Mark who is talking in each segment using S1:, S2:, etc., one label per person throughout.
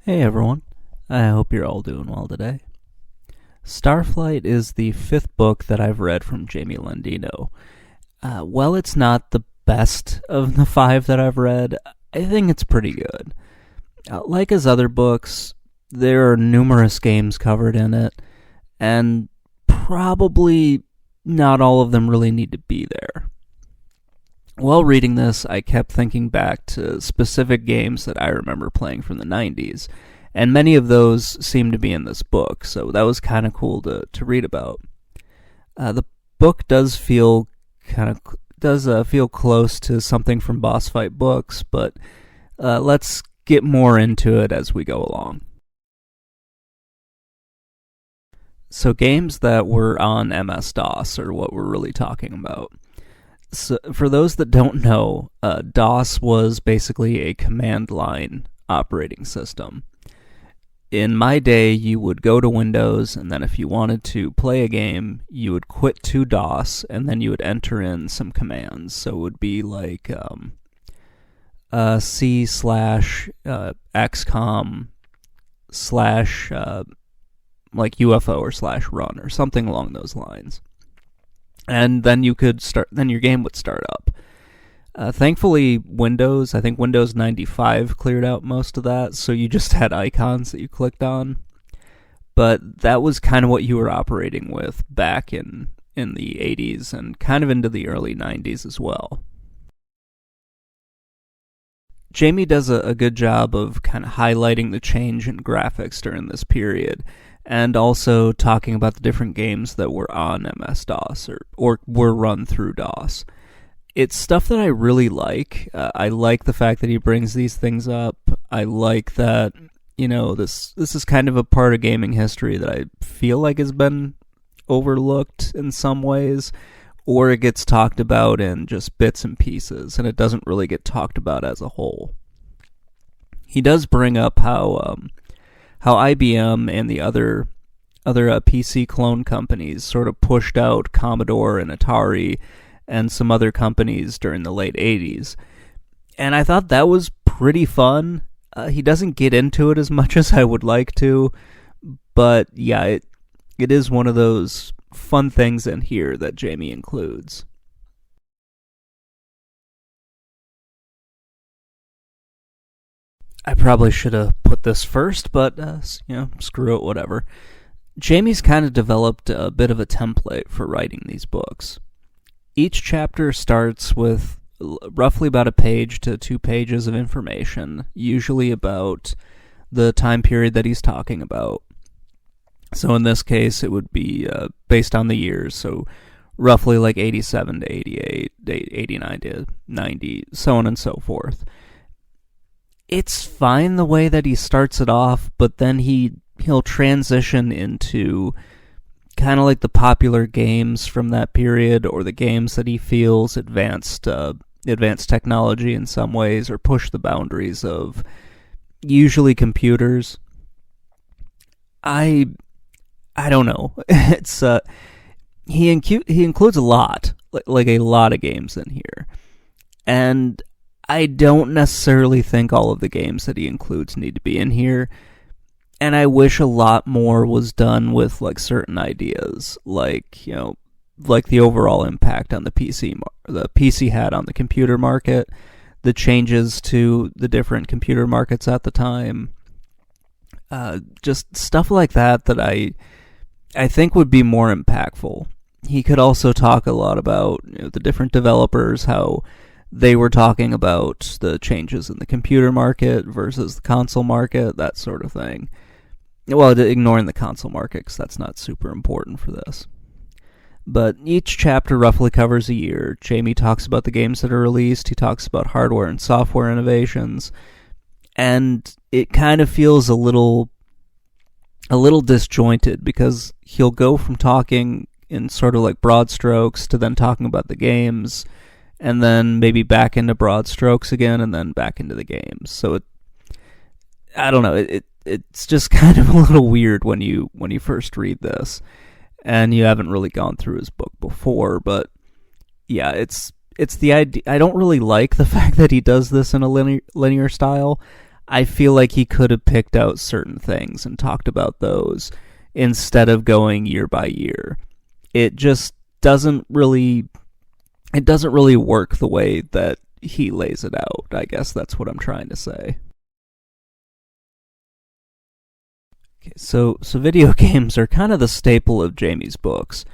S1: Hey everyone, I hope you're all doing well today. Starflight is the fifth book that I've read from Jamie Lendino. While it's not the best of the five that I've read, I think it's pretty good. Like his other books, there are numerous games covered in it, and probably not all of them really need to be there. While reading this, I kept thinking back to specific games that I remember playing from the 90s, and many of those seem to be in this book, so that was kind of cool to read about. The book does feel feel close to something from boss fight books, but let's get more into it as we go along. So games that were on MS-DOS are what we're really talking about. So for those that don't know, DOS was basically a command line operating system. In my day, you would go to Windows, and then if you wanted to play a game, you would quit to DOS, and then you would enter in some commands. So it would be like C slash XCOM slash like UFO or slash run or something along those lines. And then you could start. Then your game would start up. Thankfully, I think Windows 95 cleared out most of that, so you just had icons that you clicked on. But that was kind of what you were operating with back in the 80s and kind of into the early 90s as well. Jamie does a good job of kind of highlighting the change in graphics during this period, and also talking about the different games that were on MS-DOS or were run through DOS. It's stuff that I really like. I like the fact that he brings these things up. I like that, this is kind of a part of gaming history that I feel like has been overlooked in some ways, or it gets talked about in just bits and pieces, and it doesn't really get talked about as a whole. He does bring up how IBM and the other PC clone companies sort of pushed out Commodore and Atari and some other companies during the late 80s. And I thought that was pretty fun. He doesn't get into it as much as I would like to, but yeah, it is one of those fun things in here that Jamie includes. I probably should have put this first, but screw it, whatever. Jamie's kind of developed a bit of a template for writing these books. Each chapter starts with roughly about a page to 2 pages of information, usually about the time period that he's talking about. So in this case, it would be based on the years, so roughly like 87 to 88, 89 to 90, so on and so forth. It's fine the way that he starts it off, but then he'll transition into kind of like the popular games from that period, or the games that he feels advanced technology in some ways, or push the boundaries of usually computers. I don't know. It's he includes a lot, like a lot of games in here, and I don't necessarily think all of the games that he includes need to be in here, and I wish a lot more was done with like certain ideas, like the overall impact on the PC had on the computer market, the changes to the different computer markets at the time, just stuff like that I think would be more impactful. He could also talk a lot about the different developers, how they were talking about the changes in the computer market versus the console market, that sort of thing. Well, ignoring the console market, because that's not super important for this. But each chapter roughly covers a year. Jamie talks about the games that are released, he talks about hardware and software innovations, and it kind of feels a little disjointed, because he'll go from talking in sort of like broad strokes to then talking about the games, and then maybe back into broad strokes again, and then back into the games. So I don't know. It's just kind of a little weird when you first read this, and you haven't really gone through his book before. But yeah, it's the idea. I don't really like the fact that he does this in a linear style. I feel like he could have picked out certain things and talked about those instead of going year by year. It just doesn't really work the way that he lays it out. I guess that's what I'm trying to say. Okay, so video games are kind of the staple of Jamie's books.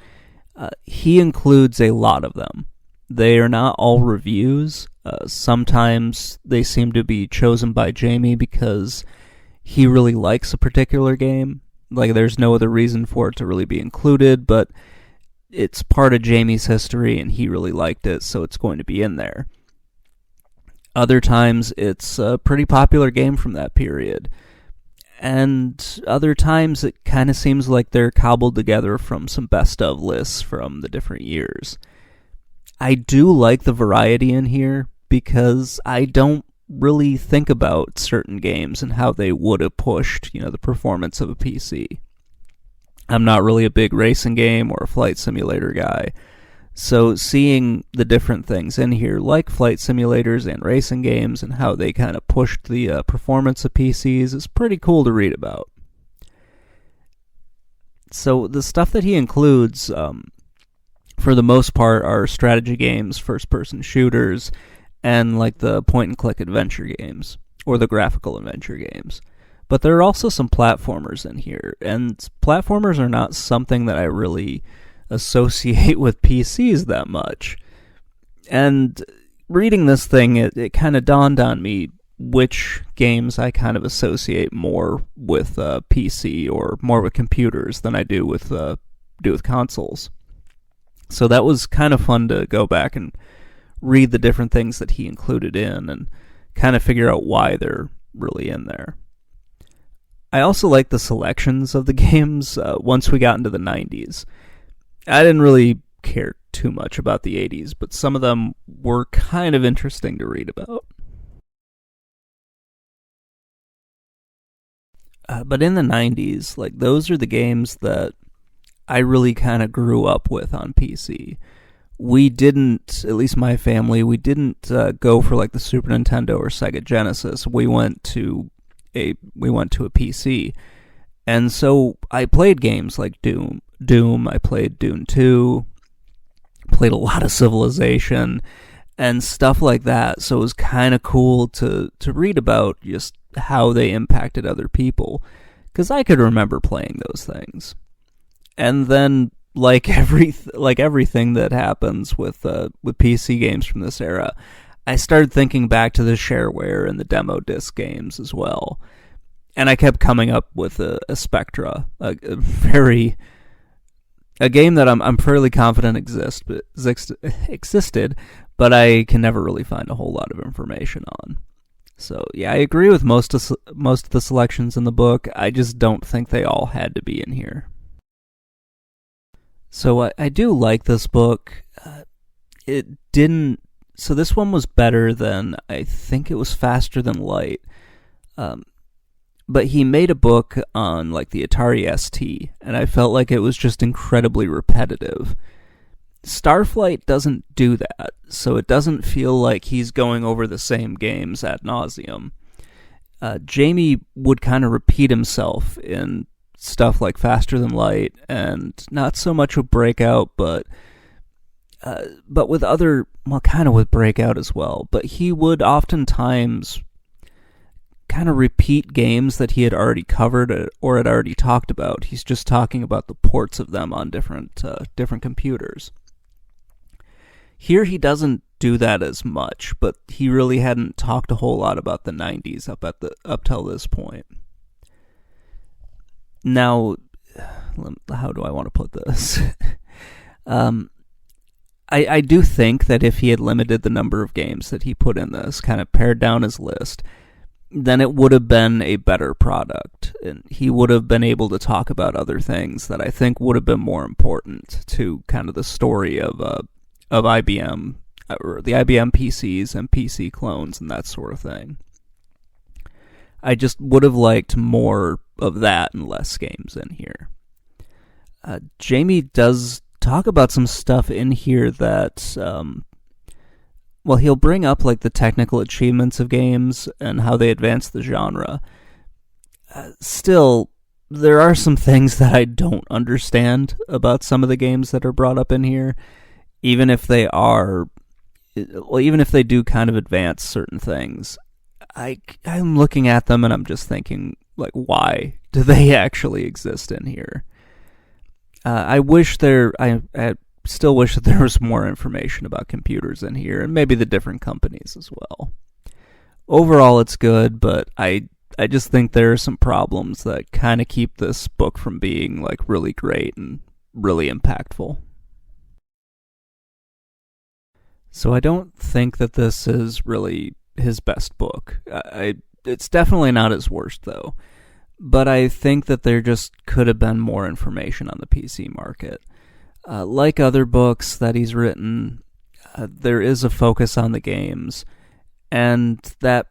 S1: He includes a lot of them. They are not all reviews. Sometimes they seem to be chosen by Jamie because he really likes a particular game. Like, there's no other reason for it to really be included, but it's part of Jamie's history and he really liked it, so it's going to be in there. Other times it's a pretty popular game from that period. And other times it kind of seems like they're cobbled together from some best of lists from the different years. I do like the variety in here because I don't really think about certain games and how they would have pushed, the performance of a PC. I'm not really a big racing game or a flight simulator guy. So seeing the different things in here, like flight simulators and racing games, and how they kind of pushed the performance of PCs, is pretty cool to read about. So the stuff that he includes, for the most part, are strategy games, first-person shooters, and like the point-and-click adventure games, or the graphical adventure games. But there are also some platformers in here, and platformers are not something that I really associate with PCs that much. And reading this thing, it kind of dawned on me which games I kind of associate more with PC or more with computers than I do with consoles. So that was kind of fun to go back and read the different things that he included in and kind of figure out why they're really in there. I also like the selections of the games once we got into the 90s. I didn't really care too much about the 80s, but some of them were kind of interesting to read about. But in the 90s, like, those are the games that I really kind of grew up with on PC. We didn't, at least my family, we didn't go for like the Super Nintendo or Sega Genesis. We went to a PC. And so I played games like Doom, I played Doom 2, played a lot of Civilization, and stuff like that. So it was kind of cool to read about just how they impacted other people, because I could remember playing those things. And then, like everything that happens with PC games from this era, I started thinking back to the shareware and the demo disc games as well. And I kept coming up with a Spectra, a game that I'm fairly confident existed, but I can never really find a whole lot of information on. So yeah, I agree with most of the selections in the book. I just don't think they all had to be in here. So I do like this book. It didn't. So this one was better than, I think it was Faster Than Light. But he made a book on like the Atari ST, and I felt like it was just incredibly repetitive. Starflight doesn't do that, so it doesn't feel like he's going over the same games ad nauseum. Jamie would kind of repeat himself in stuff like Faster Than Light, and not so much with Breakout, but with other, well, kind of with Breakout as well. But he would oftentimes kind of repeat games that he had already covered or had already talked about. He's just talking about the ports of them on different computers. Here he doesn't do that as much, but he really hadn't talked a whole lot about the 90s up till this point. Now, how do I want to put this? I do think that if he had limited the number of games that he put in this, kind of pared down his list, then it would have been a better product. And he would have been able to talk about other things that I think would have been more important to kind of the story of IBM, or the IBM PCs and PC clones and that sort of thing. I just would have liked more of that and less games in here. Jamie does talk about some stuff in here that, well, he'll bring up like the technical achievements of games and how they advance the genre. Still, there are some things that I don't understand about some of the games that are brought up in here, even if they do kind of advance certain things. I'm looking at them and I'm just thinking, like, why do they actually exist in here? I still wish that there was more information about computers in here, and maybe the different companies as well. Overall, it's good, but I just think there are some problems that kind of keep this book from being like really great and really impactful. So I don't think that this is really his best book. It's definitely not his worst, though. But I think that there just could have been more information on the PC market. Like other books that he's written, there is a focus on the games, and that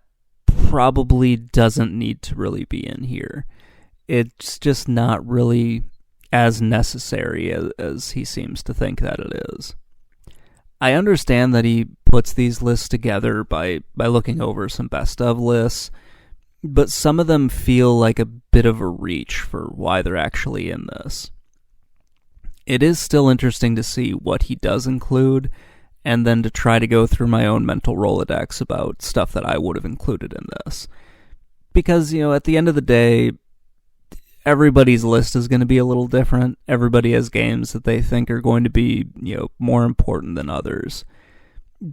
S1: probably doesn't need to really be in here. It's just not really as necessary as he seems to think that it is. I understand that he puts these lists together by looking over some best of lists, but some of them feel like a bit of a reach for why they're actually in this. It is still interesting to see what he does include, and then to try to go through my own mental Rolodex about stuff that I would have included in this. Because, at the end of the day, everybody's list is going to be a little different. Everybody has games that they think are going to be, more important than others.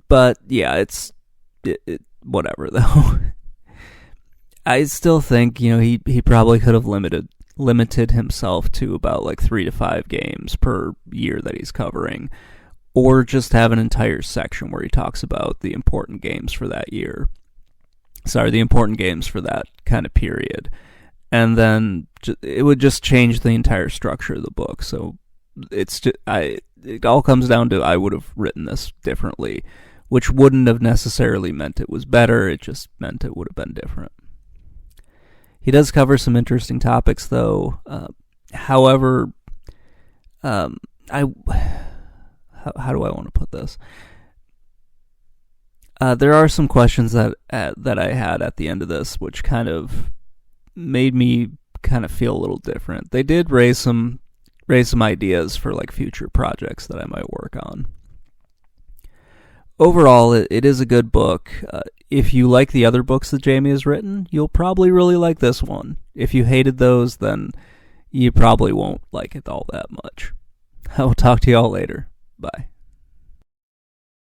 S1: But, yeah, it's whatever, though. I still think, he probably could have limited himself to about like 3 to 5 games per year that he's covering, or just have an entire section where he talks about the important games for that year. The important games for that kind of period. And then it would just change the entire structure of the book. So it all comes down to I would have written this differently, which wouldn't have necessarily meant it was better. It just meant it would have been different. He does cover some interesting topics, though. However, how do I want to put this? There are some questions that I had at the end of this, which kind of made me kind of feel a little different. They did raise some ideas for like future projects that I might work on. Overall, it is a good book. If you like the other books that Jamie has written, you'll probably really like this one. If you hated those, then you probably won't like it all that much. I will talk to you all later. Bye.